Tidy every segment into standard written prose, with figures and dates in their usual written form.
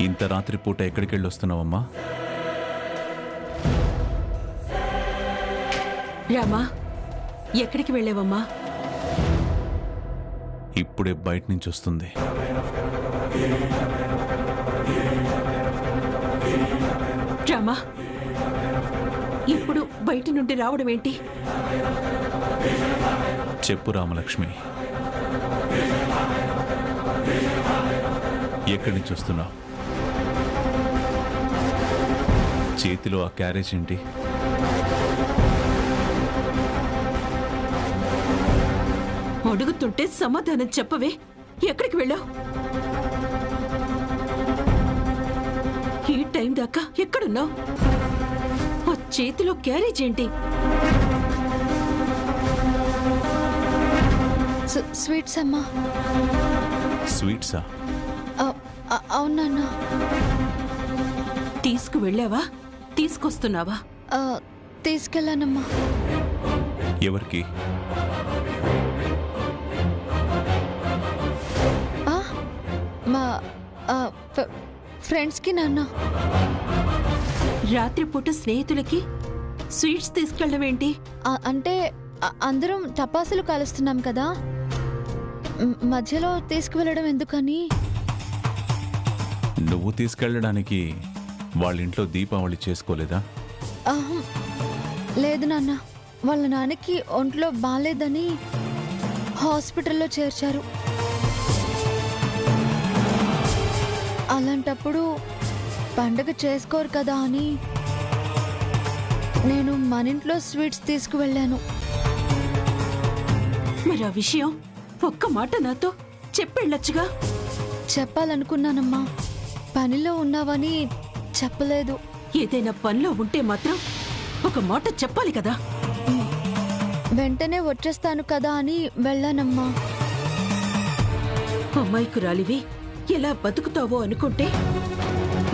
ఇంత రాత్రిపూట ఎక్కడికి వెళ్ళొస్తున్నావమ్మా? రామా, ఎక్కడికి వెళ్ళావమ్మా? ఇప్పుడే బయట నుంచి వస్తుంది. రామా, ఇప్పుడు బయట నుండి రావడం ఏంటి? చెప్పు రామలక్ష్మి, ఎక్కడి నుంచి వస్తున్నావు? చేతిలో ఆ క్యారేజ్ ఏంటి? అడుగుతుంటే సమాధానం చెప్పవే. ఎక్కడికి వెళ్ళావు? ఈ టైం దాకా ఎక్కడున్నావు? ఆ చేతిలో క్యారేజ్ ఏంటి? స్వీట్స్ అమ్మా. స్వీట్సా? అవునన్నా. తీసుకువెళ్ళావా? తీసుకొస్తున్నావా? తీసుకెళ్ళానమ్మా. ఎవరికి? మా ఫ్రెండ్స్కి నాన్న. రాత్రిపూట స్నేహితులకి స్వీట్స్ తీసుకెళ్ళడం ఏంటి? అంటే అందరం టపాసులు కాలుస్తున్నాం కదా, మధ్యలో తీసుకువెళ్ళడం ఎందుకని. నువ్వు తీసుకెళ్ళడానికి వాళ్ళ ఇంట్లో దీపావళి చేసుకోలేదా? లేదు నాన్న, వాళ్ళ నాన్నకి ఒంట్లో బాగాలేదని హాస్పిటల్లో చేర్చారు. అలాంటప్పుడు పండగ చేసుకోరు కదా అని నేను మన ఇంట్లో స్వీట్స్ తీసుకువెళ్ళాను. మరి ఆ విషయం ఒక్క మాట నాతో చెప్పెళ్ళొచ్చుగా. చెప్పాలనుకున్నానమ్మా, పనిలో ఉన్నావని చెప్పలేదు. ఏదైనా పనిలో ఉంటే మాత్రం ఒక మాట చెప్పాలి కదా. వెంటనే వచ్చేస్తాను కదా అని వెళ్ళానమ్మా. అమ్మాయికురాలివి ఎలా బతుకుతావో అనుకుంటే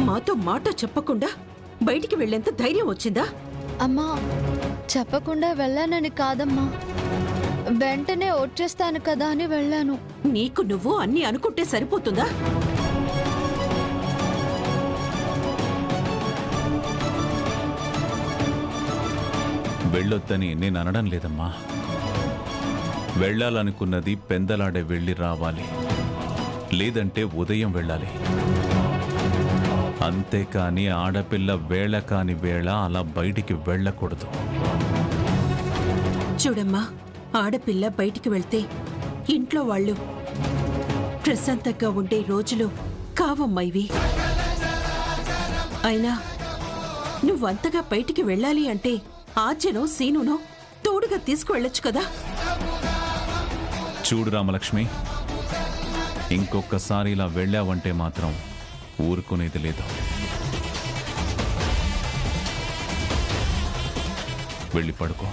మాతో మాట చెప్పకుండా బయటికి వెళ్ళేంత ధైర్యం వచ్చిందా? అమ్మా, చెప్పకుండా వెళ్ళానని కాదమ్మా, వెంటనే వచ్చేస్తాను కదా అని వెళ్ళాను. నీకు నువ్వు అన్నీ అనుకుంటే సరిపోతుందా? వెళ్ళొద్దని నేను అనడం లేదమ్మా. వెళ్ళాలనుకున్నది పెందలాడే వెళ్ళి రావాలి, లేదంటే ఉదయం వెళ్ళాలి. అంతేకాని ఆడపిల్ల వేళ కాని వేళ అలా బయటికి వెళ్ళకూడదు. చూడమ్మా, ఆడపిల్ల బయటికి వెళ్తే ఇంట్లో వాళ్ళు ప్రశాంతంగా ఉండే రోజులు కావమ్మా ఇవి. అయినా నువ్వంతగా బయటికి వెళ్ళాలి అంటే ఆజ్యనో సీనునో తోడుగా తీసుకువెళ్ళొచ్చు కదా. చూడు రామలక్ష్మి, ఇంకొకసారి ఇలా వెళ్ళావంటే మాత్రం ఊరుకునేది లేదు. వెళ్ళి పడుకో.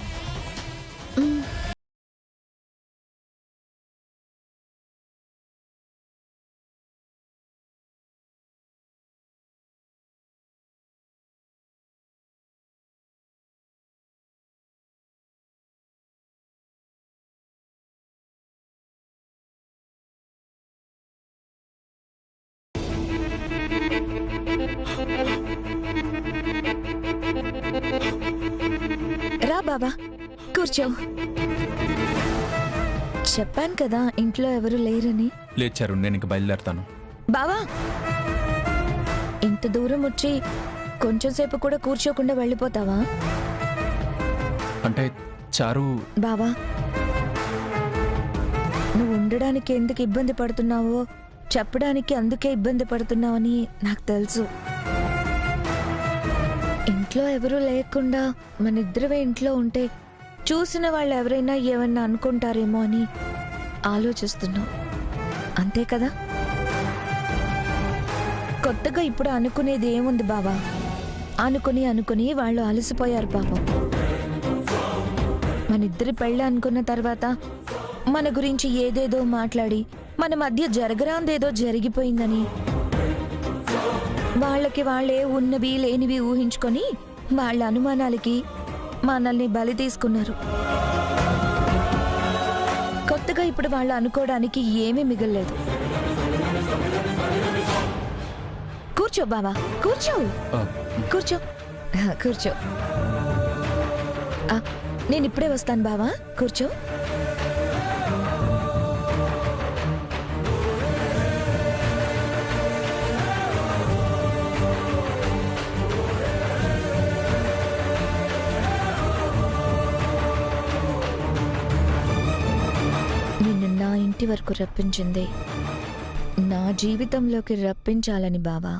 రా బాబా, కూర్చో. చెప్పాను కదా ఇంట్లో ఎవరు లేరని. లేచారు, నేను ఇంక బయలుదేరతాను. బావా, ఇంత దూరం వచ్చి కొంచెం సేపు కూడా కూర్చోకుండా వెళ్ళిపోతావా? అంటే చారు. బావా, నువ్వు ఉండడానికి ఎందుకు ఇబ్బంది పడుతున్నావో చెప్పడానికి అందుకే ఇబ్బంది పడుతున్నావని నాకు తెలుసు. ఇంట్లో ఎవరూ లేకుండా మనిద్దరమే ఇంట్లో ఉంటే చూసిన వాళ్ళు ఎవరైనా ఏమన్నా అనుకుంటారేమో అని ఆలోచిస్తున్నావు, అంతే కదా? కొత్తగా ఇప్పుడు అనుకునేది ఏముంది బావా? అనుకుని వాళ్ళు అలసిపోయారు పాపం. మనిద్దరి పెళ్ళి అనుకున్న తర్వాత మన గురించి ఏదేదో మాట్లాడి మన మధ్య జరగరాందేదో జరిగిపోయిందని వాళ్ళకి వాళ్ళే ఉన్నవి లేనివి ఊహించుకొని వాళ్ళ అనుమానాలకి మనల్ని బలి తీసుకున్నారు. కొత్తగా ఇప్పుడు వాళ్ళు అనుకోవడానికి ఏమీ మిగల్లేదు. కూర్చో. కూర్చో బావా, కూర్చో. ఆ, కూర్చో, కూర్చో. నేను ఇప్పుడే వస్తాను బావా, కూర్చో. నిన్ను నా ఇంటి వరకు రప్పించింది నా జీవితంలోకి రప్పించాలని బావా.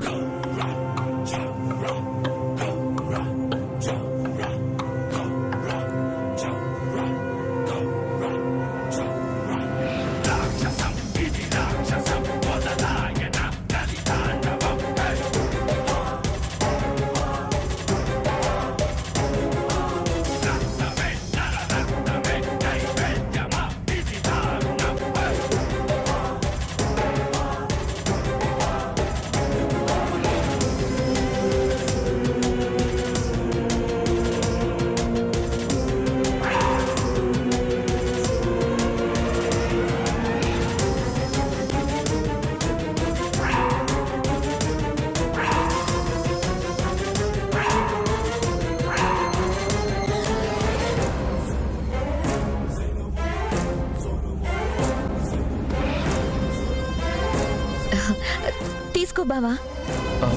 తీసుకో బావా. ఆ,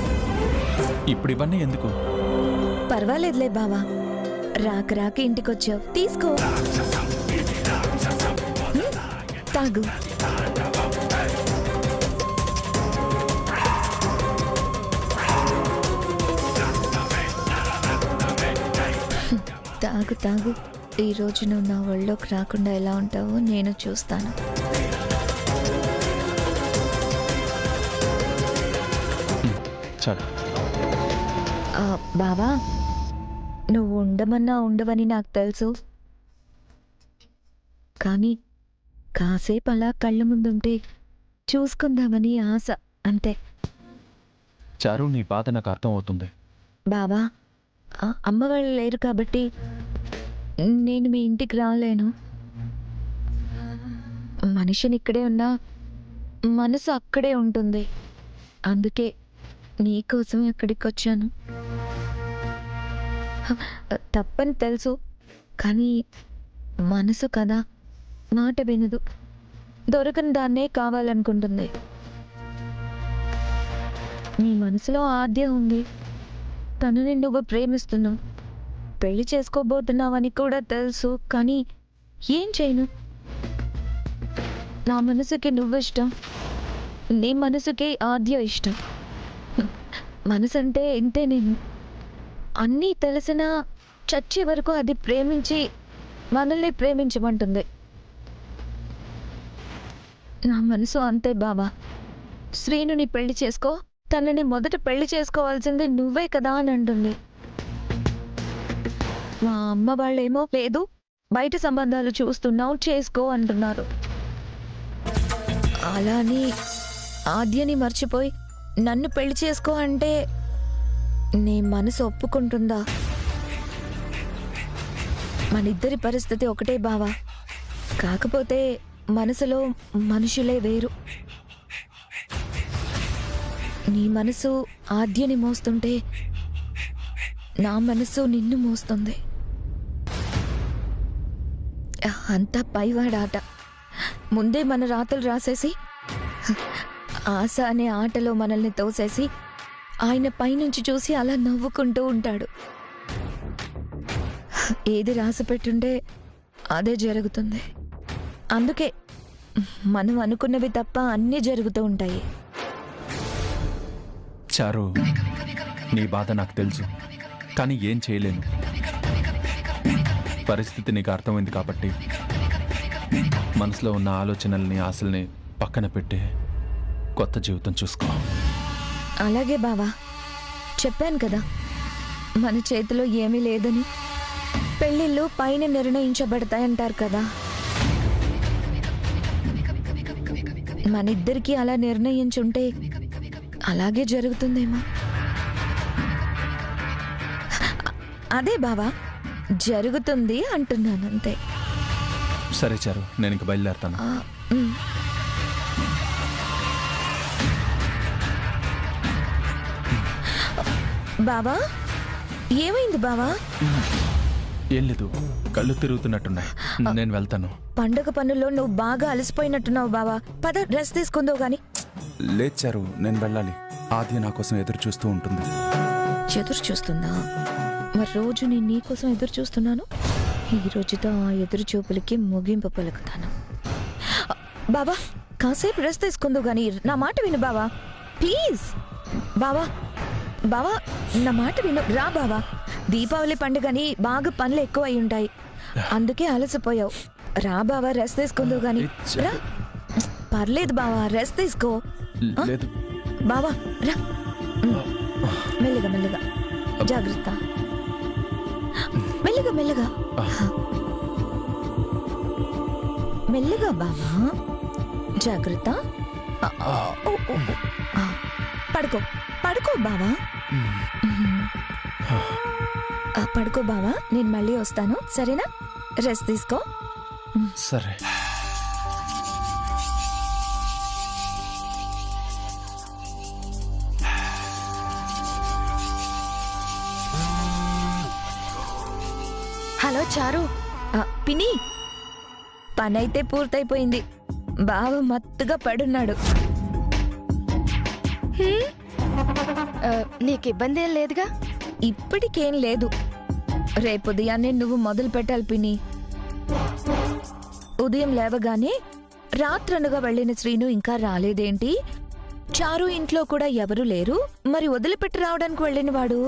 ఇప్పుడు ఇవన్నీ ఎందుకు? పర్వాలేదులే బావా, రాక రాక ఇంటికొచ్చావు, తీసుకో. తాగు. తాగు తాగు. ఈ రోజు నువ్వు నా ఒళ్ళోకి రాకుండా ఎలా ఉంటావో నేను చూస్తాను. చాలు. బావా, నువ్వు ఉండమన్నా ఉండవని నాకు తెలుసు, కానీ కాసేపు అలా కళ్ళ ముందుంటే చూసుకుందామని ఆశ, అంతే. చారు, నీ బాధ నాకు అర్థం అవుతుంది. బావా, అమ్మ వాళ్ళు లేరు కాబట్టి నేను మీ ఇంటికి రాలేను. మనిషిని ఇక్కడే ఉన్నా మనసు అక్కడే ఉంటుంది. అందుకే నీకోసం ఇక్కడికి వచ్చాను. తప్పని తెలుసు, కానీ మనసు కదా, మాట వినదు. దొరకని దాన్నే కావాలనుకుంటుంది. నీ మనసులో ఆద్య ఉంది, తనని నువ్వు ప్రేమిస్తున్నావు, పెళ్లి చేసుకోబోతున్నావని కూడా తెలుసు, కానీ ఏం చేయను. నా మనసుకి నువ్వు ఇష్టం, నీ మనసుకి ఆద్య ఇష్టం. మనసంటే ఇంతే. నేను అన్నీ తెలిసినా చచ్చే వరకు అది ప్రేమించి మనల్ని ప్రేమించమంటుంది. నా మనసు అంతే బావా. శ్రీనుని పెళ్లి చేసుకో, తనని మొదట పెళ్లి చేసుకోవాల్సింది నువ్వే కదా అని అంటుంది. మా అమ్మ వాళ్ళేమో లేదు, బయట సంబంధాలు చూస్తున్నావు, చేసుకో అంటున్నారు. అలా అని ఆద్యని మర్చిపోయి నన్ను పెళ్లి చేసుకో అంటే నీ మనసు ఒప్పుకుంటుందా? మనిద్దరి పరిస్థితి ఒకటే బావా, కాకపోతే మనసులో మనుషులే వేరు. నీ మనసు ఆద్యని మోస్తుంటే నా మనసు నిన్ను మోస్తుంది. అంతా పైవాడాట. ముందే మన రాతలు రాసేసి ఆశ అనే ఆటలో మనల్ని తోసేసి ఆయన పైనుంచి చూసి అలా నవ్వుకుంటూ ఉంటాడు. ఏది రాసి పెట్టుంటే అదే జరుగుతుంది. అందుకే మనం అనుకున్నవి తప్ప అన్నీ జరుగుతూ ఉంటాయి. చారు, నీ బాధ నాకు తెలుసు, కానీ ఏం చేయలేను. పరిస్థితి నీకు అర్థమైంది కాబట్టి మనసులో ఉన్న ఆలోచనల్ని, ఆశల్ని పక్కన పెట్టి కొత్త జీవితం చూసుకో. అలాగే బావా, చెప్పాను కదా మన చేతిలో ఏమీ లేదని. పెళ్ళిళ్ళు పైన నిర్ణయించబడతాయంటారు కదా, మనిద్దరికీ అలా నిర్ణయించుంటే అలాగే జరుగుతుందేమో. అదే బావా, జరుగుతుంది అంటున్నాను, అంతే. సరే చారు, నేను ఇంక బయలుదేరుతాను. ఉమ్. బావా ఏమైంది బావా? ఏం లేదు, కళ్ళు తిరుగుతున్నట్టున్నాయి. నేను వెళ్తాను. పండగ పనుల్లో నువ్వు బాగా అలసిపోయినట్టున్నావు బావా. పద డ్రెస్ తీసుకుందో గాని. లేచారు, నేను వెళ్ళాలి. ఆద్య నా కోసం ఎదురు చూస్తూ ఉంటుంది. ఎదురు చూస్తుందా? మరి రోజు నేను నీకోసం ఎదురు చూస్తున్నాను. ఈ రోజుతో ఆ ఎదురు చూపులకి ముగింపు పలుకుతాను. బావా కాసేపు డ్రెస్ తీసుకుందో గాని, నా మాట విను బావా ప్లీజ్. బావా బావా నా మాట విను, రా బావా. దీపావళి పండుగని బాగా పనులు ఎక్కువ అయి ఉంటాయి, అందుకే అలసిపోయావు. రా బావా, రెస్ట్ తీసుకుందో గాని. రా, పర్లేదు బావా, రెస్ట్ తీసుకో. లేదు బావా రా, మెల్లగా మెల్లగా, జాగ్రత్త, మెల్లగా మెల్లగా మెల్లగా బావా, జాగ్రత్త. పడుకో పడుకో బావా, పడుకో బావా. నేను మళ్ళీ వస్తాను, సరేనా? రెస్ట్ తీసుకో. సరే. హలో చారు. పిన్ని, పనైతే పూర్తయిపోయింది. బావ మత్తుగా పడున్నాడు. నీకు ఇబ్బంది ఏం లేదుగా? ఇప్పటికేం లేదు. రేపు ఉదయాన్నే నువ్వు మొదలు పెట్టాలి పిన్ని. ఉదయం లేవగానే రాత్రనగా వెళ్ళిన శ్రీను ఇంకా రాలేదేంటి? చారు ఇంట్లో కూడా ఎవరు లేరు, మరి వదిలిపెట్టి రావడానికి వెళ్ళిన వాడు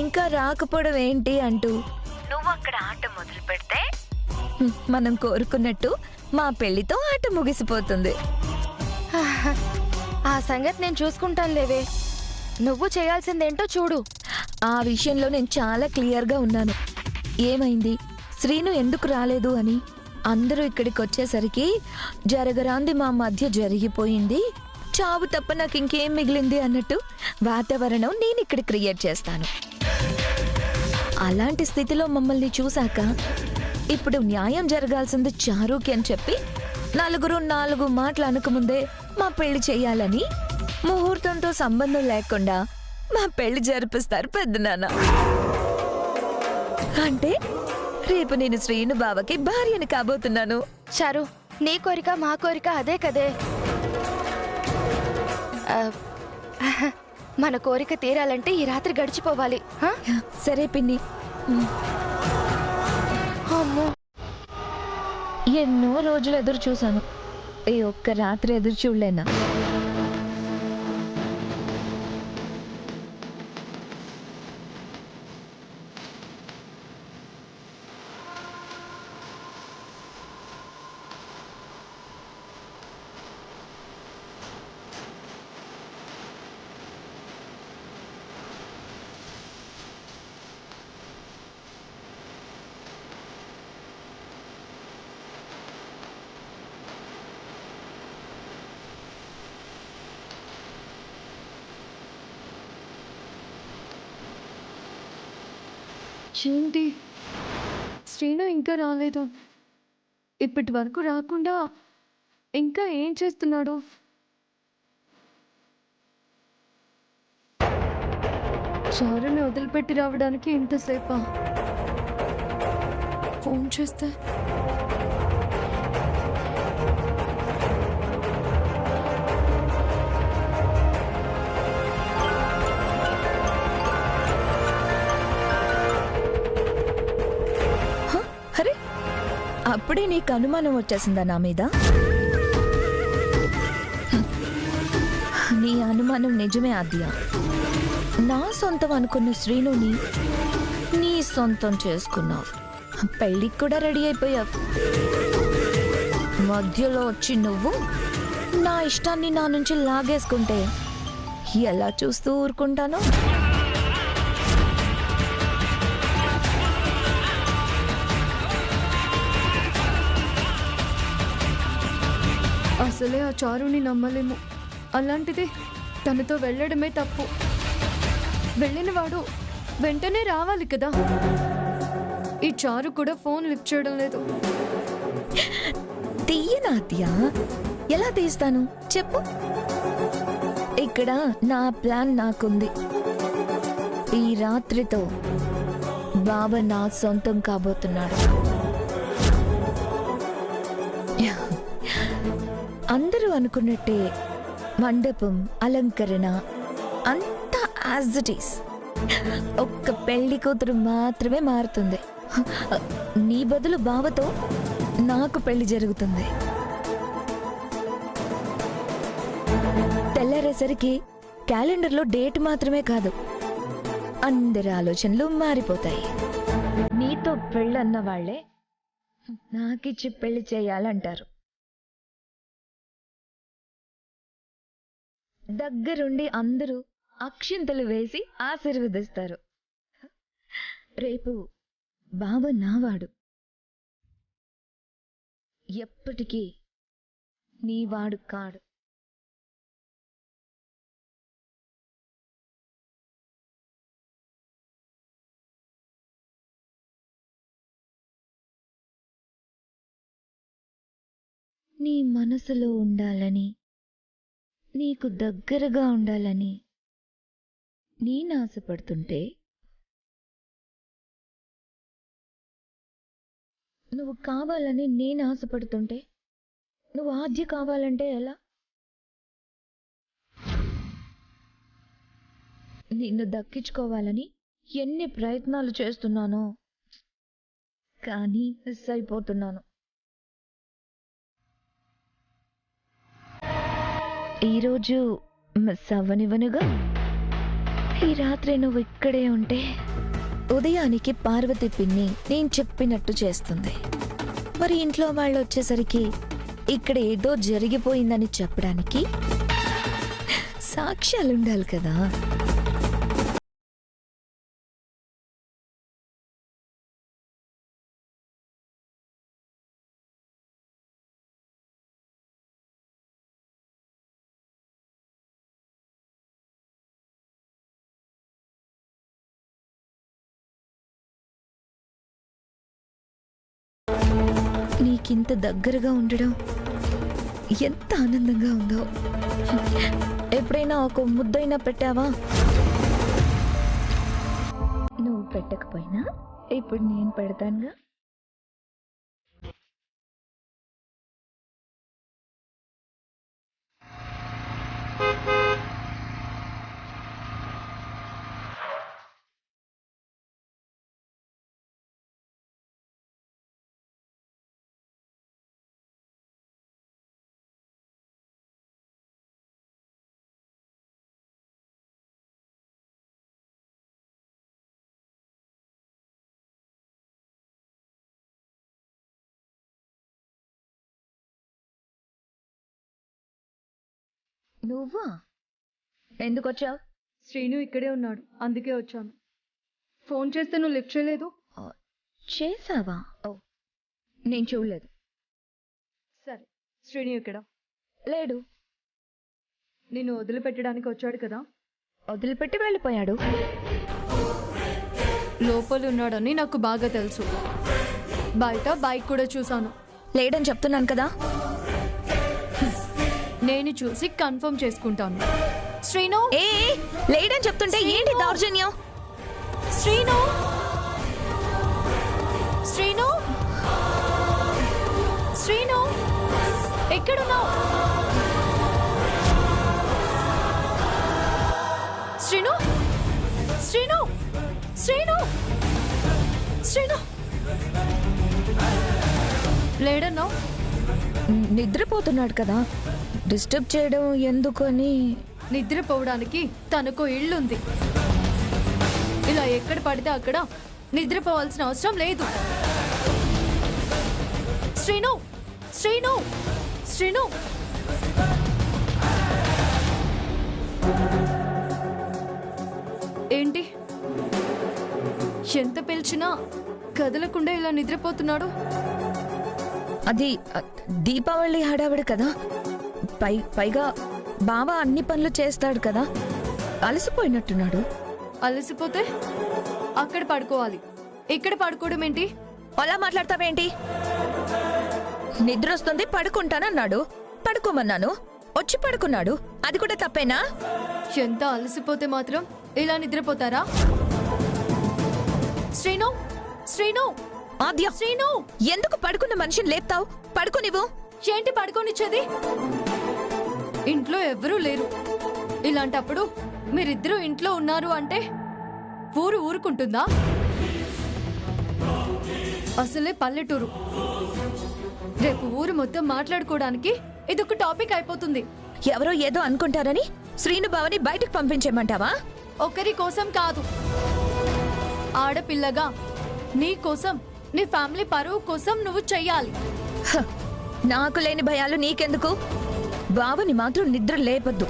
ఇంకా రాకపోవడం ఏంటి అంటూ నువ్వు అక్కడ ఆట మొదలు పెడితే మనం కోరుకున్నట్టు మా పెళ్లితో ఆట ముగిసిపోతుంది. ఆ సంగతి నేను చూసుకుంటాను లేవే, నువ్వు చేయాల్సిందేంటో చూడు. ఆ విషయంలో నేను చాలా క్లియర్గా ఉన్నాను. ఏమైంది, శ్రీను ఎందుకు రాలేదు అని. అందరూ ఇక్కడికి వచ్చేసరికి జరగరాంది మా మధ్య జరిగిపోయింది, చావు తప్ప నాకు ఇంకేం మిగిలింది అన్నట్టు వాతావరణం నేను ఇక్కడ క్రియేట్ చేస్తాను. అలాంటి స్థితిలో మమ్మల్ని చూశాక ఇప్పుడు న్యాయం జరగాల్సింది చారుకి అని చెప్పి నలుగురు నాలుగు మాటలు అనకముందే మా పెళ్లి చెయ్యాలని ముహూర్తంతో సంబంధం లేకుండా మా పెళ్లి జరిపిస్తారు పెద్దనాన్న. అంటే రేపు నేను శ్రీను బావకి భార్యని కాబోతున్నాను. చారు, నీ కోరిక మా కోరిక అదే కదే. మన కోరిక తీరాలంటే ఈ రాత్రి గడిచిపోవాలి. సరే పిన్ని. అమ్మో, ఎన్నో రోజులు ఎదురు చూశాను, ఈ ఒక్క రాత్రి ఎదురు చూడలేనా? ఏంటి శ్రీను ఇంకా రాలేదు? ఇప్పటి వరకు రాకుండా ఇంకా ఏం చేస్తున్నాడు? చారుని వదిలిపెట్టి రావడానికి ఇంతసేపా? ఫోన్ చేస్తే అరే, అప్పుడే నీకు అనుమానం వచ్చేసిందా నా మీద? నీ అనుమానం నిజమే ఆద్య. నా సొంతం అనుకున్న శ్రీనుని నీ సొంతం చేసుకున్నావు, పెళ్ళికి కూడా రెడీ అయిపోయావు. మధ్యలో వచ్చి నువ్వు నా ఇష్టాన్ని నా నుంచి లాగేసుకుంటే ఎలా చూస్తూ ఊరుకుంటాను? అసలే ఆ చారుని నమ్మలేము. అలాంటిది తనతో వెళ్ళడమే తప్పు. వెళ్ళిన వాడు వెంటనే రావాలి కదా. ఈ చారు కూడా ఫోన్ లిఫ్ట్ చేయడం లేదు. తీయనాద్య, ఎలా తీస్తాను చెప్పు? ఇక్కడ నా ప్లాన్ నాకుంది. ఈ రాత్రితో బాబా నా సొంతం కాబోతున్నాడు. అందరూ అనుకున్నట్టే మండపం అలంకరణ అంతా యాజ్ ఇట్ ఈస్. ఒక్క పెళ్లి కూతురు మాత్రమే మారుతుంది. నీ బదులు బావతో నాకు పెళ్లి జరుగుతుంది. తెల్లారేసరికి క్యాలెండర్లో డేట్ మాత్రమే కాదు, అందరి ఆలోచనలు మారిపోతాయి. నీతో పెళ్ళన్న వాళ్లే నాకిచ్చి పెళ్లి చేయాలంటారు. దగ్గరుండి అందరూ అక్షింతలు వేసి ఆశీర్వదిస్తారు. రేపు బావ నావాడు, ఎప్పటికీ నీవాడు కాడు. నీ మనసులో ఉండాలని, నీకు దగ్గరగా ఉండాలని నేను ఆశపడుతుంటే, నువ్వు కావాలని నేను ఆశపడుతుంటే, నువ్వు ఆద్య కావాలంటే ఎలా? నిన్ను దక్కించుకోవాలని ఎన్ని ప్రయత్నాలు చేస్తున్నానో, కానీ మిస్ అయిపోతున్నాను. ఈరోజు మిస్ అవ్వనివ్వనుగా. ఈ రాత్రి నువ్వు ఇక్కడే ఉంటే ఉదయానికి పార్వతి పిన్ని నేను చెప్పినట్టు చేస్తుంది. మరి ఇంట్లో వాళ్ళు వచ్చేసరికి ఇక్కడ ఏదో జరిగిపోయిందని చెప్పడానికి సాక్ష్యాలుండాలి కదా. నీకింత దగ్గరగా ఉండడం ఎంత ఆనందంగా ఉందో. ఎప్పుడైనా ఒక ముద్దైనా పెట్టావా? నువ్వు పెట్టకపోయినా ఇప్పుడు నేను పెడతానుగా. నువ్వా? ఎందుకు వచ్చావు? శ్రీను ఇక్కడే ఉన్నాడు, అందుకే వచ్చాను. ఫోన్ చేస్తే నువ్వు లిఫ్ట్ చేయలేదు. చేసావా? ఓ, నేను చూడలేదు. సరే, శ్రీను ఇక్కడ లేడు. నిన్ను వదిలిపెట్టడానికి వచ్చాడు కదా. వదిలిపెట్టి వెళ్ళిపోయాడు. లోపల ఉన్నాడని నాకు బాగా తెలుసు. బయట బైక్ కూడా చూశాను. లేడని చెప్తున్నాను కదా. నేను చూసి కన్ఫర్మ్ చేసుకుంటాను. శ్రీను, ఏ లేడని చెప్తుంటే ఏంటి దౌర్జన్యం? శ్రీను, శ్రీను, శ్రీను, ఎక్కడున్నావు? శ్రీను, శ్రీను, శ్రీను, శ్రీను, లేడన్నావు? నిద్రపోతున్నాడు కదా, డిస్టర్బ్ చేయడం ఎందుకని. నిద్రపోవడానికి తనకు ఇల్లుంది. ఇలా ఎక్కడ పడితే అక్కడ నిద్రపోవాల్సిన అవసరం లేదు. శ్రీను, శ్రీను, శ్రీను, ఏంటి ఎంత పిలిచినా కదలకుండా ఇలా నిద్రపోతున్నాడు? అది దీపావళి హడావిడి కదా. పైగా బావ అన్ని పనులు చేస్తాడు కదా, అలసిపోయినట్టున్నాడు. అలసిపోతే అక్కడ పడుకోవాలి, ఇక్కడ పడుకోవడం ఏంటి? అలా మాట్లాడతావేంటి? నిద్ర వస్తుంది పడుకుంటానన్నాడు, పడుకోమన్నాను, వచ్చి పడుకున్నాడు. అది కూడా తప్పేనా? ఎంత అలసిపోతే మాత్రం ఇలా నిద్రపోతారా? శ్రీను, శ్రీను, ఆద్య, శ్రీను, ఎందుకు పడుకున్న మనిషిని లేపుతావు? పడుకోనివ్వు. ఏంటి పడుకోనిచ్చేది? ఇంట్లో ఎవ్వరూ లేరు. ఇలాంటప్పుడు మీరిద్దరూ ఇంట్లో ఉన్నారు అంటే ఊరు ఊరుకుంటుందా? అసలే పల్లెటూరు. రేపు ఊరు మొత్తం మాట్లాడుకోవడానికి ఇదొక టాపిక్ అయిపోతుంది. ఎవరో ఏదో అనుకుంటారని శ్రీను బావని బయటకు పంపించేయమంటావా? ఒకరి కోసం కాదు, ఆడపిల్లగా నీ కోసం, నీ ఫ్యామిలీ పరువు కోసం నువ్వు చెయ్యాలి. హ, నాకు లేని భయాలు నీకెందుకు? బావని మాత్రం నిద్ర లేపొద్దు.